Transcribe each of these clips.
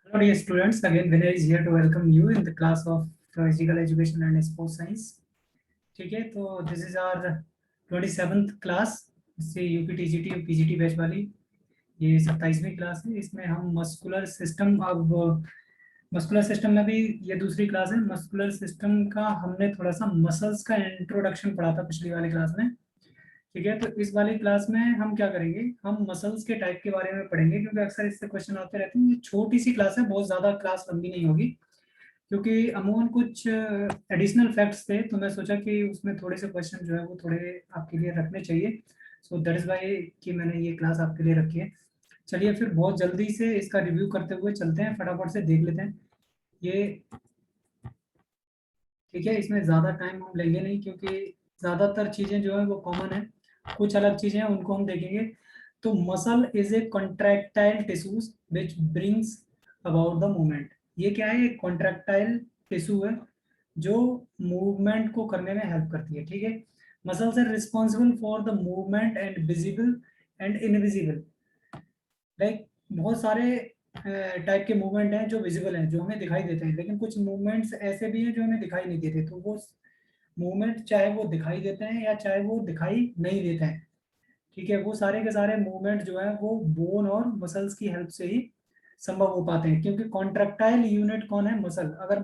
Hello dear students, again Vinay is here to welcome you in the class of physical education and sports science. ठीक है, तो this is our 27th class, इससे UP TGT और PGT batch वाली ये 27वीं class है। इसमें हम मस्कुलर सिस्टम, अब मस्कुलर सिस्टम में भी ये दूसरी क्लास है। मस्कुलर सिस्टम का हमने थोड़ा सा मसल्स का इंट्रोडक्शन पढ़ा था पिछली वाली क्लास में। ठीक है, तो इस वाली क्लास में हम क्या करेंगे, हम मसल्स के टाइप के बारे में पढ़ेंगे, क्योंकि अक्सर इससे क्वेश्चन आते रहते हैं। ये छोटी सी क्लास है, बहुत ज्यादा क्लास लंबी नहीं होगी, क्योंकि अमूमन कुछ एडिशनल फैक्ट्स थे, तो मैं सोचा कि उसमें थोड़े से क्वेश्चन जो है वो थोड़े आपके लिए रखने चाहिए। सो दैट इज वाई कि मैंने ये क्लास आपके लिए रखी है। चलिए फिर बहुत जल्दी से इसका रिव्यू करते हुए चलते हैं, फटाफट से देख लेते हैं ये। ठीक है, इसमें ज़्यादा टाइम हम लेंगे नहीं, क्योंकि ज़्यादातर चीज़ें जो है वो कॉमन है, कुछ अलग चीज़ें हैं उनको हम देखेंगे। तो muscle is a contractile tissues which brings about the movement. ये क्या है, एक कॉन्ट्रैक्टाइल टिश्यू है जो मूवमेंट को करने में हेल्प करती है। ठीक है, muscles are responsible for the movement and visible and invisible. Like बहुत सारे टाइप के मूवमेंट हैं जो विजिबल हैं, जो हमें दिखाई देते हैं, लेकिन कुछ मूवमेंट्स ऐसे भी हैं जो हमें दिखाई नहीं देते। तो वो मूवमेंट चाहे वो दिखाई देते हैं या चाहे वो दिखाई नहीं देते हैं, ठीक है, वो सारे के सारे मूवमेंट जो है वो बोन और मसल्स की हेल्प से ही संभव हो पाते हैं। क्योंकि कॉन्ट्रैक्टाइल यूनिट कौन है, मसल। अगर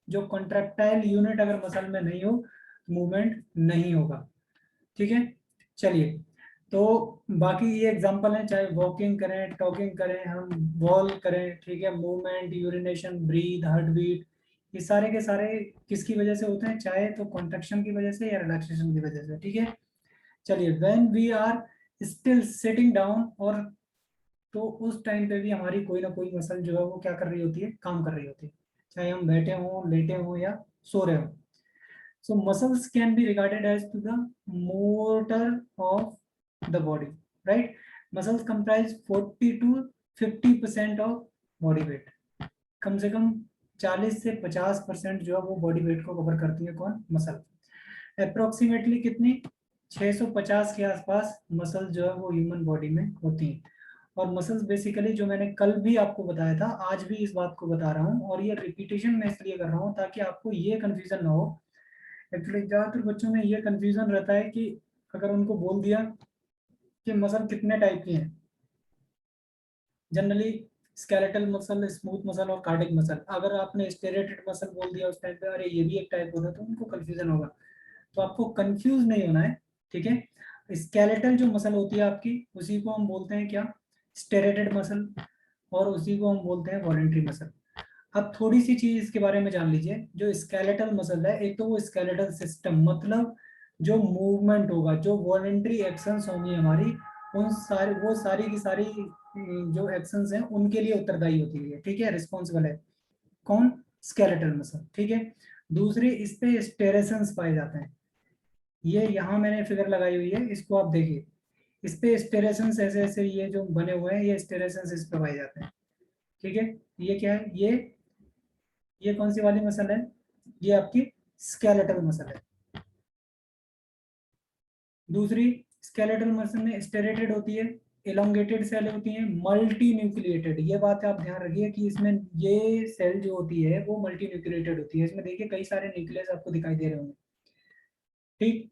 जो कॉन्ट्रैक्टाइल यूनिट अगर मसल में नहीं हो तो मूवमेंट नहीं होगा। ठीक है, चलिए, तो बाकी ये एग्जांपल है, चाहे वॉकिंग करें, टॉकिंग करें, हम वॉल करें, ठीक है, movement, urination, breath, heart beat, ये सारे के सारे किसकी वजह से होते हैं, चाहे तो कॉन्ट्रैक्शन की वजह से या रिलैक्सेशन की वजह से। ठीक है, चलिए, when we are still sitting down, और तो उस टाइम पे भी हमारी कोई ना कोई मसल जो है वो क्या कर रही होती है, काम कर रही होती है, चाहे हम बैठे हों, लेटे हों या सो रहे हों। So muscles can be regarded as to the motor of the body, right? Muscles comprise 40 to 50% of body weight. कम से कम 40 से 50% जो है वो बॉडी वेट को कवर करती है, कौन, मसल। अप्रोक्सीमेटली कितनी, 650 के आसपास मसल जो है वो ह्यूमन बॉडी में होती हैं। और मसल्स बेसिकली, जो मैंने कल भी आपको बताया था, आज भी इस बात को बता रहा हूँ, और ये रिपीटेशन मैं इसलिए कर रहा हूँ ताकि आपको ये कंफ्यूजन ना हो। एक्चुअली ज़्यादातर बच्चों में ये कंफ्यूजन रहता है कि अगर उनको बोल दिया कि मसल कितने टाइप की हैं, generally skeletal muscle, smooth muscle और कार्डिक मसल। अगर आपने स्टेरेटेड मसल बोल दिया उस टाइम पे, अरे ये भी एक टाइप होता है, तो उनको कंफ्यूजन होगा। तो आपको कंफ्यूज नहीं होना है, ठीक है। स्केलेटल जो मसल होती है आपकी, उसी को हम बोलते हैं क्या, स्टेरेटेड मसल, और उसी को हम बोलते हैं वॉलेंट्री मसल। अब थोड़ी सी चीज इसके बारे में जान लीजिए। जो स्केलेटल मसल है, एक तो वो स्केलेटल सिस्टम, मतलब जो मूवमेंट होगा, जो वॉलेंट्री एक्शंस होंगी हमारी, उन सारी, वो सारी की सारी जो एक्शंस हैं उनके लिए उत्तरदायी होती है, ठीक है, रिस्पॉन्सिबल है, कौन, स्केलेटल मसल। ठीक है, दूसरी, इस पे स्टेरेशंस पाए जाते हैं। ये यहाँ मैंने फिगर लगाई हुई है, इसको आप देखिए, इस पे स्टेरेशंस ऐसे ऐसे ये जो बने हुए हैं, ये स्टेरेशंस इस पे पाए जाते हैं। ठीक है, ये क्या है, ये कौन सी वाली मसल है, ये आपकी स्केलेटल मसल है। दूसरी, स्केलेटल मसल में स्टेरेटेड होती है, एलोंगेटेड सेल होती है, मल्टी न्यूक्लिएटेड। ये बात आप ध्यान रखिए कि इसमें ये सेल जो होती है वो मल्टी न्यूक्लिएटेड होती है। इसमें देखिए कई सारे न्यूक्लियस आपको दिखाई दे रहे होंगे। ठीक,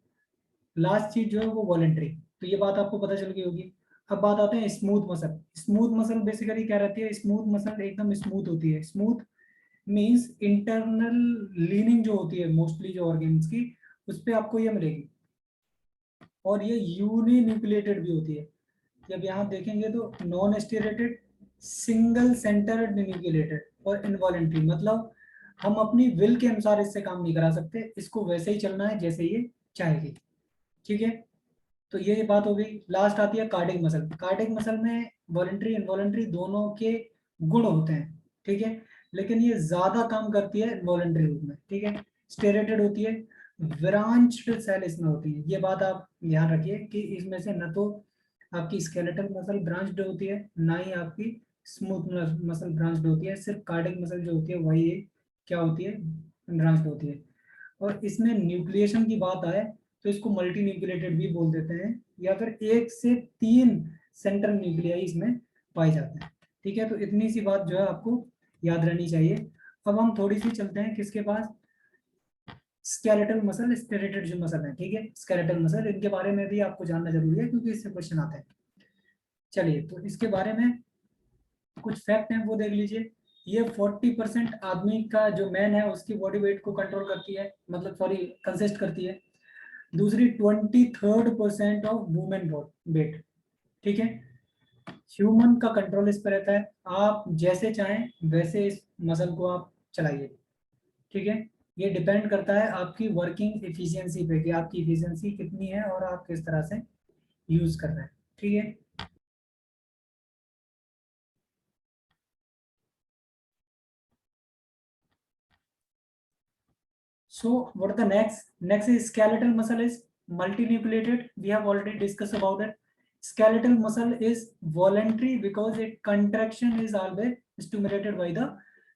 लास्ट चीज जो है वो वॉलेंट्री। तो ये बात आपको पता चल गई होगी। अब बात आते हैं smooth muscle. Smooth muscle basically क्या रहती है, स्मूथ मसल एकदम स्मूथ होती है। स्मूथ मींस इंटरनल लीनिंग जो होती है मोस्टली जो ऑर्गेन्स की, उस पे आपको ये मिलेगी। और ये यूनी न्यूक्लिएटेड भी होती है। जब यहाँ देखेंगे तो नॉन स्टेरेटेड, सिंगल सेंटर्ड न्यूक्लिएटेड और इनवॉलेंट्री, मतलब हम अपनी विल के अनुसार इससे काम नहीं करा सकते, इसको वैसे ही चलना है जैसे ये चाहेगी। ठीक है, तो ये बात हो गई। लास्ट आती है कार्डिक मसल। कार्डिक मसल में वॉलेंट्री इनवॉलेंट्री दोनों के गुण होते हैं, ठीक है, लेकिन ये ज्यादा काम करती है इनवॉलेंट्री रूप में। ठीक है, स्टेरेटेड होती है, ब्रांच्ड सेल इसमें होती है। ये बात आप ध्यान रखिए कि इसमें से न तो आपकी स्केलेटल मसल ब्रांच्ड होती है, ना ही आपकी स्मूथ मसल ब्रांच्ड होती है। सिर्फ कार्डिक मसल जो होती है वही क्या होती है, ब्रांच्ड होती है। और इसमें न्यूक्लिएशन की बात आए तो इसको मल्टी न्यूक्लिएटेड भी बोल देते हैं, या फिर 1 से 3 सेंट्रल न्यूक्लियाई इसमें पाए जाते हैं। ठीक है, तो इतनी सी बात जो है आपको याद रहनी चाहिए। अब हम थोड़ी सी चलते हैं किसके पास, स्केलेटल मसल, स्टेरेटेड जो मसल है, ठीक है, स्केलेटल मसल, इनके बारे में भी आपको जानना जरूरी है क्योंकि इससे क्वेश्चन आते हैं। चलिए तो इसके बारे में कुछ फैक्ट हैं वो देख लीजिए। ये 40% आदमी का जो मैन है उसकी बॉडी वेट को कंट्रोल करती है, मतलब सॉरी कंसिस्ट करती है। दूसरी 23% ऑफ वुमेन वेट, ठीक है। ह्यूमन का कंट्रोल इस पर रहता है, आप जैसे चाहें वैसे इस मसल को आप चलाइए, ठीक है। ये डिपेंड करता है आपकी वर्किंग एफिशिएंसी पे कि आपकी एफिशिएंसी कितनी है और आप किस तरह से यूज कर रहे हैं, ठीक है। So what are the next? Next is skeletal muscle is multinucleated. We have already discussed about it. Skeletal muscle is voluntary because its contraction is always stimulated by the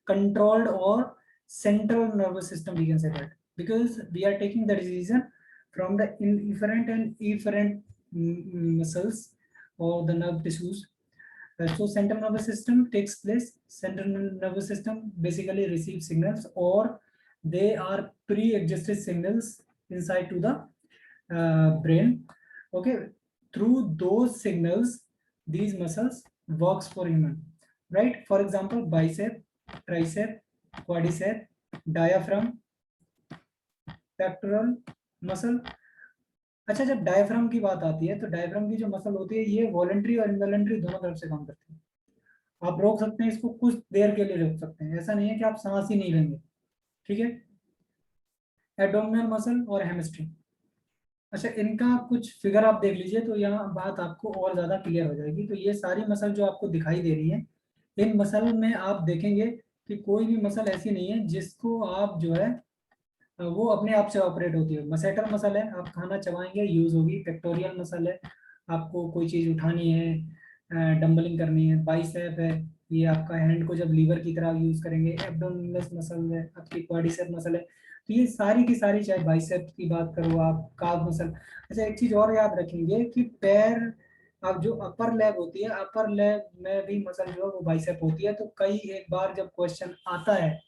controlled or central nervous system. We can say that because we are taking the decision from the efferent and efferent muscles or the nerve tissues. So central nervous system takes place. Central nervous system basically receives signals or they are pre-existing signals inside to the brain. Okay, through those signals, these muscles works for human, right? For example, bicep, tricep, quadricep, diaphragm, pectoral muscle. अच्छा, जब diaphragm की बात आती है तो diaphragm की जो muscle होती है ये वॉलंटरी और इनवॉलंटरी दोनों तरफ से काम करती है। आप रोक सकते हैं इसको, कुछ देर के लिए रोक सकते हैं, ऐसा नहीं है कि आप सांस ही नहीं लेंगे, ठीक है। एब्डोमिनल मसल और हैमस्ट्रिंग, अच्छा इनका कुछ फिगर आप देख लीजिए तो यहाँ बात आपको और ज्यादा क्लियर हो जाएगी। तो ये सारी मसल जो आपको दिखाई दे रही है, इन मसल में आप देखेंगे कि कोई भी मसल ऐसी नहीं है जिसको आप जो है वो अपने आप से ऑपरेट होती है। मसेटर मसल है, आप खाना चबाएंगे यूज होगी। पेक्टोरियल मसल है, आपको कोई चीज उठानी है, डंबलिंग करनी है। बाइसेप है, ये आपका हैंड को जब लीवर की तरह यूज करेंगे। एब्डोमिनल मसल है, आपकी क्वाड्रिसेप मसल है। तो ये सारी की सारी, चाहे बाइसेप की बात करो आप, काफ मसल। अच्छा एक चीज और याद रखेंगे कि पैर, अब जो अपर लेग होती है, अपर लेग में भी मसल जो है वो बाइसेप होती है। तो कई एक बार जब क्वेश्चन आता है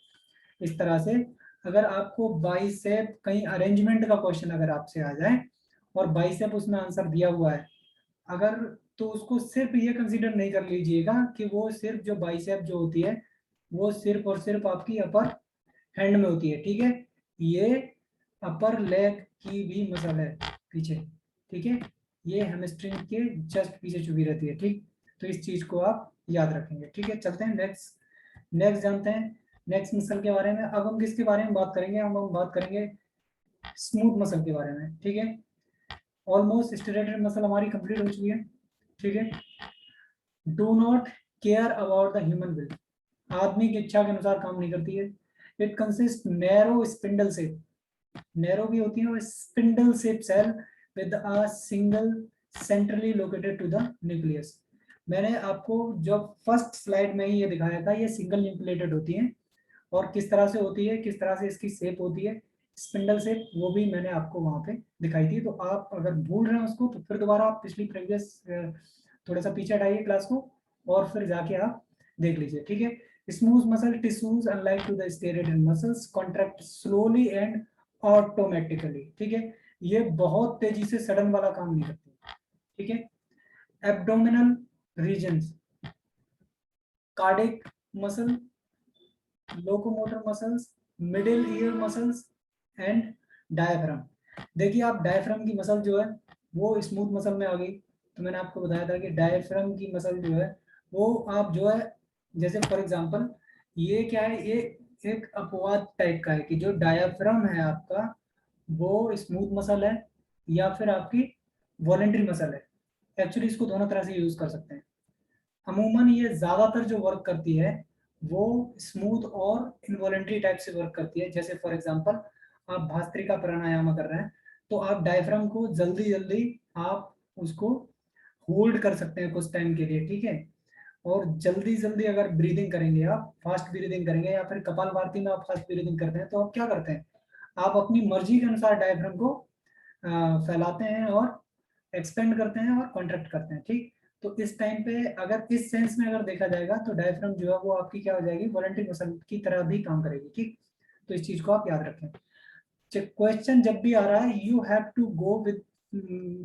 इस तरह से, अगर आपको बाइसेप कहीं अरेंजमेंट का क्वेश्चन अगर आपसे आ जाए और बाइसेप उसमें आंसर दिया हुआ है अगर, तो उसको सिर्फ ये कंसीडर नहीं कर लीजिएगा कि वो सिर्फ जो बाइसेप जो होती है वो सिर्फ और सिर्फ आपकी अपर हैंड में होती है, ठीक है। ये अपर लेग की भी मसल है पीछे, ठीक है। ये हैमस्ट्रिंग के जस्ट पीछे छुपी रहती है, ठीक। तो इस चीज को आप याद रखेंगे, ठीक है। चलते हैं नेक्स्ट, नेक्स्ट जानते हैं नेक्स्ट मसल के बारे में। अब हम किसके बारे में बात करेंगे, हम बात करेंगे स्मूथ मसल के बारे में, ठीक है। ऑलमोस्ट स्टेरेटेड मसल हमारी कंप्लीट हो चुकी है, ठीक है। Do not care about the human will, आदमी की इच्छा के अनुसार काम नहीं करती है। It consist narrow spindle shape, narrow भी होती है और spindle shape cell with a single centrally located to the nucleus. मैंने आपको जब फर्स्ट स्लाइड में ही ये दिखाया था, ये सिंगल न्यूक्लिएटेड होती हैं और किस तरह से होती है, किस तरह से इसकी शेप होती है, स्पिंडल शेप, वो भी मैंने आपको वहां पे दिखाई थी। तो आप अगर भूल रहे हैं उसको तो फिर दोबारा आप पिछली प्रीवियस थोड़ा सा पीछे हटाइए क्लास को और फिर जाके आप देख लीजिए, ठीक है। Smooth muscle tissues unlike to the striated muscles contract slowly and automatically, ठीक है। ये बहुत तेजी से सडन वाला काम नहीं करती, ठीक है। Abdominal regions, cardiac muscle, locomotor muscles, middle ear muscles and diaphragm. देखिए आप डायफ्राम की मसल जो है वो स्मूथ मसल में आ गई। तो मैंने आपको बताया था कि डायफ्राम की मसल जो है वो आप जो है, जैसे फॉर एग्जांपल ये क्या है, ये एक अपवाद टाइप का है कि जो डायफ्राम है आपका वो स्मूथ मसल है या फिर आपकी वॉलेंट्री मसल है। एक्चुअली इसको दोनों तरह से यूज कर सकते हैं। अमूमन ये ज्यादातर जो वर्क करती है वो स्मूथ और इनवॉलेंट्री टाइप से वर्क करती है। जैसे फॉर एग्जांपल आप भास्त्रिका प्राणायाम कर रहे हैं तो आप डायफ्राम को जल्दी जल्दी आप उसको होल्ड कर सकते हैं कुछ टाइम के लिए, ठीक है। और जल्दी जल्दी अगर ब्रीदिंग करेंगे, आप फास्ट ब्रीदिंग करेंगे या फिर कपालभाति में आप फास्ट ब्रीदिंग करते हैं तो आप क्या करते हैं, आप अपनी मर्जी के अनुसार डायफ्राम को फैलाते हैं और एक्सपेंड करते हैं और कॉन्ट्रैक्ट करते हैं, ठीक। तो इस टाइम पे अगर इस सेंस में अगर देखा जाएगा तो डायफ्राम जो है वो आपकी क्या हो जाएगी, वॉलंटरी मसल की तरह भी काम करेगी। ठीक, तो इस चीज को आप याद रखें। क्वेश्चन जब भी आ रहा है, you have to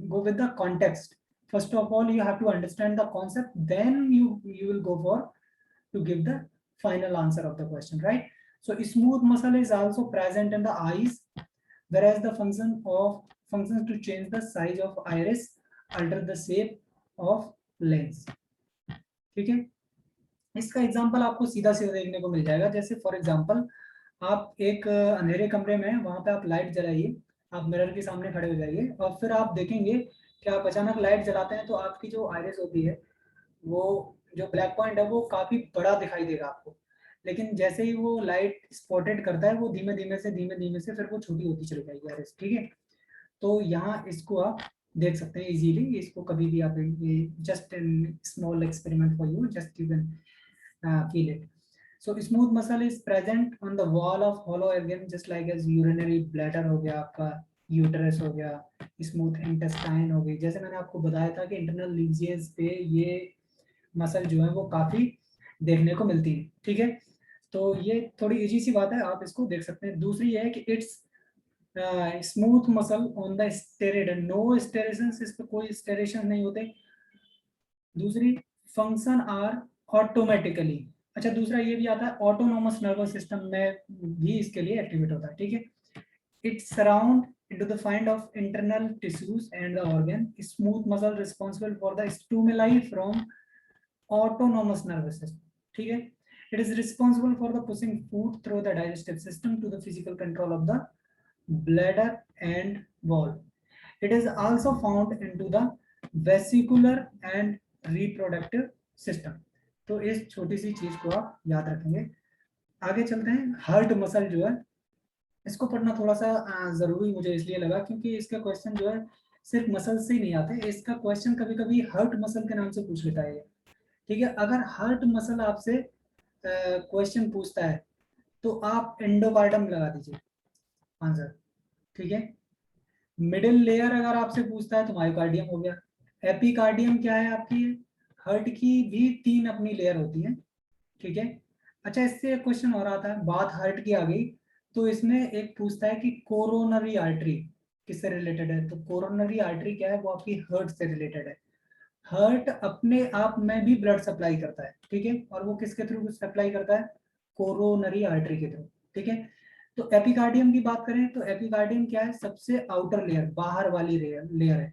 go with the context. First of all, you have to understand the concept, then you will go for to give the final answer of the question, right? So smooth muscle is also present in the eyes, whereas the functions to change the size of iris, alter the shape of lens. ठीक है, इसका example आपको सीधा सीधा देखने को मिल जाएगा। जैसे फॉर एग्जांपल, आप एक अंधेरे कमरे में हैं, वहां पे आप लाइट जलाइए, आप मिरर के सामने खड़े हो जाइए और फिर आप देखेंगे कि आप अचानक लाइट जलाते हैं तो आपकी जो आइरिस होती है, वो जो ब्लैक पॉइंट है वो काफी बड़ा दिखाई देगा आपको। लेकिन जैसे ही वो लाइट स्पॉटेड करता है, वो धीमे धीमे से फिर वो छोटी होती चली जाएगी आइरिस। ठीक है, तो यहाँ इसको आप देख सकते हैं इजीली। इसको कभी भी आप, just small experiment for you, just you can feel it. So smooth muscle is present on the wall of hollow organ, just like as urinary bladder हो गया आपका, यूटरस हो गया, स्मूथ इंटेस्टाइन हो गई। जैसे मैंने आपको बताया था कि इंटरनल लीजियंस पे ये मसल जो है वो काफी देखने को मिलती है। ठीक है, तो ये थोड़ी इजी सी बात है, आप इसको देख सकते हैं। दूसरी ये है कि it's smooth muscle on the striated, no striations, इस पे कोई स्टेरेशन नहीं होते। दूसरी, फंक्शन आर ऑटोमेटिकली। अच्छा, दूसरा ये भी आता है ऑटोनोमस नर्वस सिस्टम में भी इसके लिए एक्टिवेट होता है। ठीक है, it surround into the find of internal tissues and the organ, smooth muscle responsible for the stimuli from autonomous nervous system. ठीक है, it is responsible for the pushing food through the digestive system to the physical control of the bladder and wall. It is also found into the vesicular and reproductive system. तो इस छोटी सी चीज को आप याद रखेंगे। आगे चलते हैं। हार्ट मसल जो है, इसको पढ़ना थोड़ा सा जरूरी मुझे इसलिए लगा क्योंकि इसका क्वेश्चन जो है सिर्फ मसल से ही नहीं आते, इसका क्वेश्चन कभी कभी हार्ट मसल के नाम से पूछ लेता है। ठीक है, अगर हार्ट मसल आपसे क्वेश्चन पूछता है तो आप एंडोकार्डम लगा दीजिए आंसर। ठीक है, मिडिल लेयर अगर आपसे पूछता है तो मायोकार्डियम हो गया। एपिकार्डियम क्या है आपकी, हार्ट की भी 3 अपनी लेयर होती हैं। ठीक है, अच्छा, इससे एक क्वेश्चन और आता है, बात हार्ट की आ गई तो इसमें एक पूछता है कि कोरोनरी आर्टरी किससे रिलेटेड है। तो कोरोनरी आर्टरी क्या है, वो आपकी हार्ट से रिलेटेड है। हार्ट अपने आप में भी ब्लड सप्लाई करता है। ठीक है, और वो किसके थ्रू सप्लाई करता है, कोरोनरी आर्टरी के थ्रू। ठीक है, तो एपिकार्डियम की बात करें तो एपिकार्डियम क्या है, सबसे आउटर लेयर, बाहर वाली लेयर है।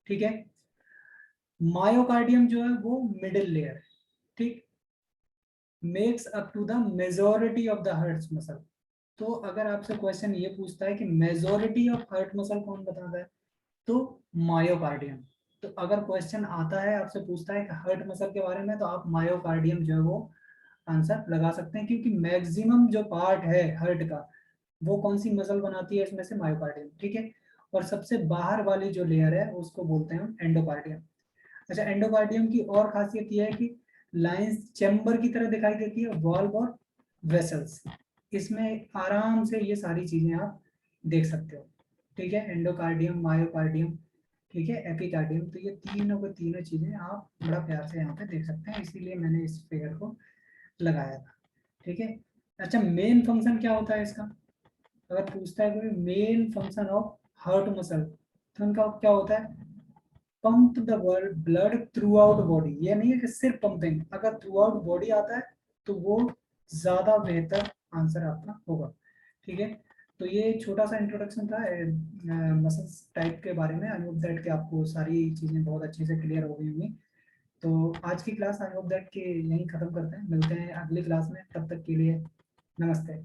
ठीक है, मायोकार्डियम जो है वो मिडिल लेयर है। ठीक, makes up to the majority of the heart muscle. तो अगर आपसे क्वेश्चन ये पूछता है कि मेजॉरिटी ऑफ हार्ट मसल कौन बताता है, तो मायोकार्डियम। तो अगर क्वेश्चन आता है, आपसे पूछता है हार्ट मसल के बारे में, तो आप मायोकार्डियम जो है वो आंसर लगा सकते हैं, क्योंकि मैक्सिमम जो पार्ट है हार्ट का वो कौन सी मसल बनाती है, इसमें से मायोकार्डियम। ठीक है, और सबसे बाहर वाली जो लेयर है उसको बोलते हैं एंडोकार्डियम। अच्छा, एंडोकार्डियम की और खासियत यह है कि लाइंस चैम्बर की तरह दिखाई देती है, वॉल्व और वेसल्स, इसमें आराम से ये सारी चीजें आप देख सकते हो। ठीक है, एंडोकार्डियम, मायोकार्डियम, ठीक है, एपिकार्डियम, तो ये तीनों को तीनों चीजें आप बड़ा प्यार से यहाँ पे देख सकते हैं, इसीलिए मैंने इस फिगर को लगाया था। ठीक है, अच्छा, मेन फंक्शन क्या होता है इसका, अगर पूछता है कोई main function of heart muscle, तो उनका क्या होता है, pump the blood through out body. ये नहीं है कि सिर्फ पंपिंग, अगर थ्रू आउट बॉडी आता है तो वो ज्यादा बेहतर आंसर आपका होगा। ठीक है, तो ये छोटा सा इंट्रोडक्शन था मसल्स टाइप के बारे में। आई होप दैट कि आपको सारी चीजें बहुत अच्छे से क्लियर हो गई होंगी। तो आज की क्लास आई होप दैट कि यहीं खत्म करते हैं, मिलते हैं अगली क्लास में, तब तक के लिए नमस्ते।